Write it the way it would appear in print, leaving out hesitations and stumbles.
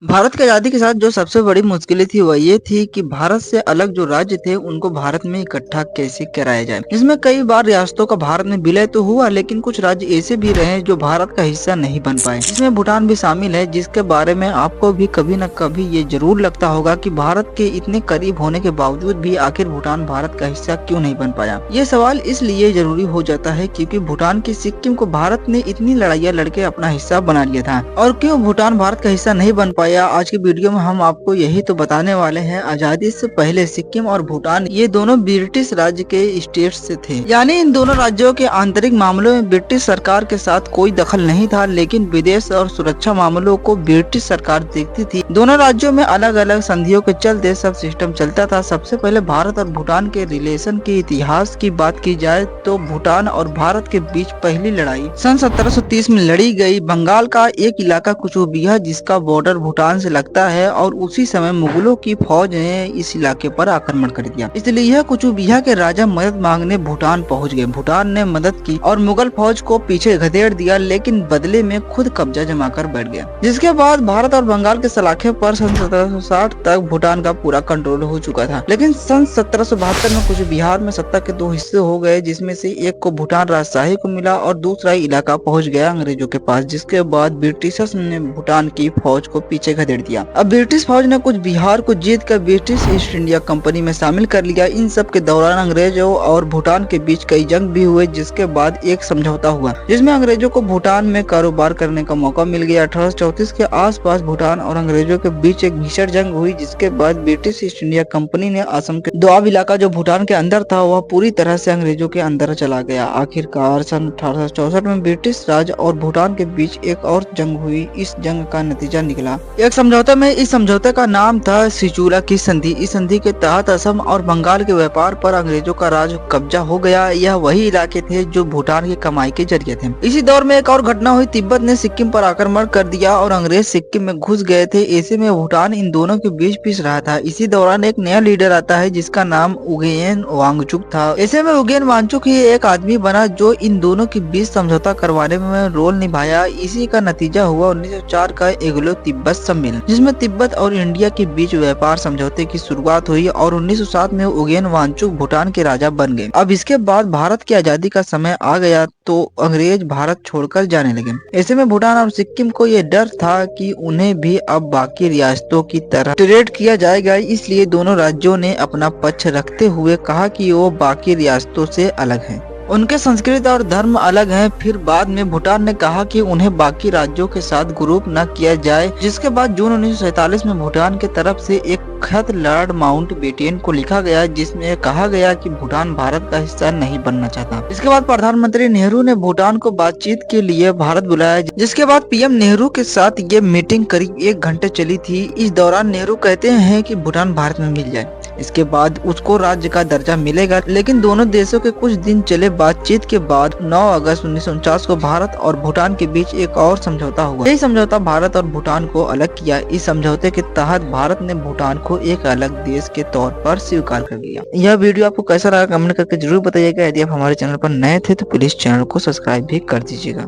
भारत की आज़ादी के साथ जो सबसे बड़ी मुश्किलें थी वो ये थी कि भारत से अलग जो राज्य थे उनको भारत में इकट्ठा कैसे कराया जाए। इसमें कई बार रियासतों का भारत में विलय तो हुआ, लेकिन कुछ राज्य ऐसे भी रहे जो भारत का हिस्सा नहीं बन पाए। इसमें भूटान भी शामिल है, जिसके बारे में आपको भी कभी न कभी ये जरूर लगता होगा कि भारत के इतने करीब होने के बावजूद भी आखिर भूटान भारत का हिस्सा क्यों नहीं बन पाया। ये सवाल इसलिए जरूरी हो जाता है क्योंकि भूटान की सिक्किम को भारत ने इतनी लड़ाइयाँ लड़के अपना हिस्सा बना लिया था। और क्यों भूटान भारत का हिस्सा नहीं बन पाया, आज की वीडियो में हम आपको यही तो बताने वाले हैं। आजादी से पहले सिक्किम और भूटान ये दोनों ब्रिटिश राज्य के स्टेट से थे, यानी इन दोनों राज्यों के आंतरिक मामलों में ब्रिटिश सरकार के साथ कोई दखल नहीं था, लेकिन विदेश और सुरक्षा मामलों को ब्रिटिश सरकार देखती थी। दोनों राज्यों में अलग अलग संधियों के चलते सब सिस्टम चलता था। सबसे पहले भारत और भूटान के रिलेशन के इतिहास की बात की जाए तो भूटान और भारत के बीच पहली लड़ाई सन 1730 में लड़ी गई। बंगाल का एक इलाका कुचुबिया, जिसका बॉर्डर भूटान से लगता है, और उसी समय मुगलों की फौज ने इस इलाके पर आक्रमण कर दिया। इसलिए यह कुचुबिया के राजा मदद मांगने भूटान पहुंच गए। भूटान ने मदद की और मुगल फौज को पीछे घसेड़ दिया, लेकिन बदले में खुद कब्जा जमा कर बैठ गया। जिसके बाद भारत और बंगाल के सलाखे पर सन 1760 तक भूटान का पूरा कंट्रोल हो चुका था। लेकिन सन 1772 में कुचबिहार में सत्ता के दो हिस्से हो गए, जिसमें से एक को भूटान राजशाही को मिला और दूसरा इलाका पहुंच गया अंग्रेजों के पास। जिसके बाद ब्रिटिशर्स ने भूटान की फौज को पीछे खदेड़ दिया। अब ब्रिटिश फौज ने कुछ बिहार को जीत कर ब्रिटिश ईस्ट इंडिया कंपनी में शामिल कर लिया। इन सब के दौरान अंग्रेजों और भूटान के बीच कई जंग भी हुए, जिसके बाद एक समझौता हुआ जिसमें अंग्रेजों को भूटान में कारोबार करने का मौका मिल गया। 1834 के आसपास भूटान और अंग्रेजों के बीच एक भीषण जंग हुई, जिसके बाद ब्रिटिश ईस्ट इंडिया कंपनी ने असम के दोआब इलाका जो भूटान के अंदर था वह पूरी तरह से अंग्रेजों के अंदर चला गया। आखिरकार सन 1864 में ब्रिटिश राज और भूटान के बीच एक और जंग हुई। इस जंग का नतीजा निकला एक समझौता में। इस समझौते का नाम था सिचुला की संधि। इस संधि के तहत असम और बंगाल के व्यापार पर अंग्रेजों का राज कब्जा हो गया। यह वही इलाके थे जो भूटान की कमाई के जरिए थे। इसी दौर में एक और घटना हुई। तिब्बत ने सिक्किम पर आक्रमण कर दिया और अंग्रेज सिक्किम में घुस गए थे। ऐसे में भूटान इन दोनों के बीच पिस रहा था। इसी दौरान एक नया लीडर आता है जिसका नाम उगेन वांगचुक था। ऐसे में उगेन वांगचुक ही एक आदमी बना जो इन दोनों के बीच समझौता करवाने में रोल निभाया। इसी का नतीजा हुआ 1904 का एंग्लो तिब्बत सम्मेलन, जिसमें तिब्बत और इंडिया के बीच व्यापार समझौते की शुरुआत हुई और 1907 में उगेन वांगचुक भूटान के राजा बन गए। अब इसके बाद भारत की आजादी का समय आ गया तो अंग्रेज भारत छोड़कर जाने लगे। ऐसे में भूटान और सिक्किम को ये डर था कि उन्हें भी अब बाकी रियासतों की तरह ट्रीट किया जाएगा। इसलिए दोनों राज्यों ने अपना पक्ष रखते हुए कहा कि वो बाकी रियासतों से अलग हैं, उनके संस्कृति और धर्म अलग हैं। फिर बाद में भूटान ने कहा कि उन्हें बाकी राज्यों के साथ ग्रुप न किया जाए, जिसके बाद जून 1947 में भूटान के तरफ से एक खत लॉर्ड माउंटबेटन को लिखा गया, जिसमें कहा गया कि भूटान भारत का हिस्सा नहीं बनना चाहता। इसके बाद प्रधानमंत्री नेहरू ने भूटान को बातचीत के लिए भारत बुलाया, जिसके बाद पीएम नेहरू के साथ ये मीटिंग करीब 1 घंटे चली थी। इस दौरान नेहरू कहते हैं कि भूटान भारत में मिल जाए, इसके बाद उसको राज्य का दर्जा मिलेगा। लेकिन दोनों देशों के कुछ दिन चले बातचीत के बाद 9 अगस्त 1949 को भारत और भूटान के बीच एक और समझौता हुआ। यही समझौता भारत और भूटान को अलग किया। इस समझौते के तहत भारत ने भूटान को एक अलग देश के तौर पर स्वीकार कर लिया। यह वीडियो आपको कैसा लगा कमेंट करके जरूर बताइएगा। यदि आप हमारे चैनल पर नए थे तो प्लीज चैनल को सब्सक्राइब भी कर दीजिएगा।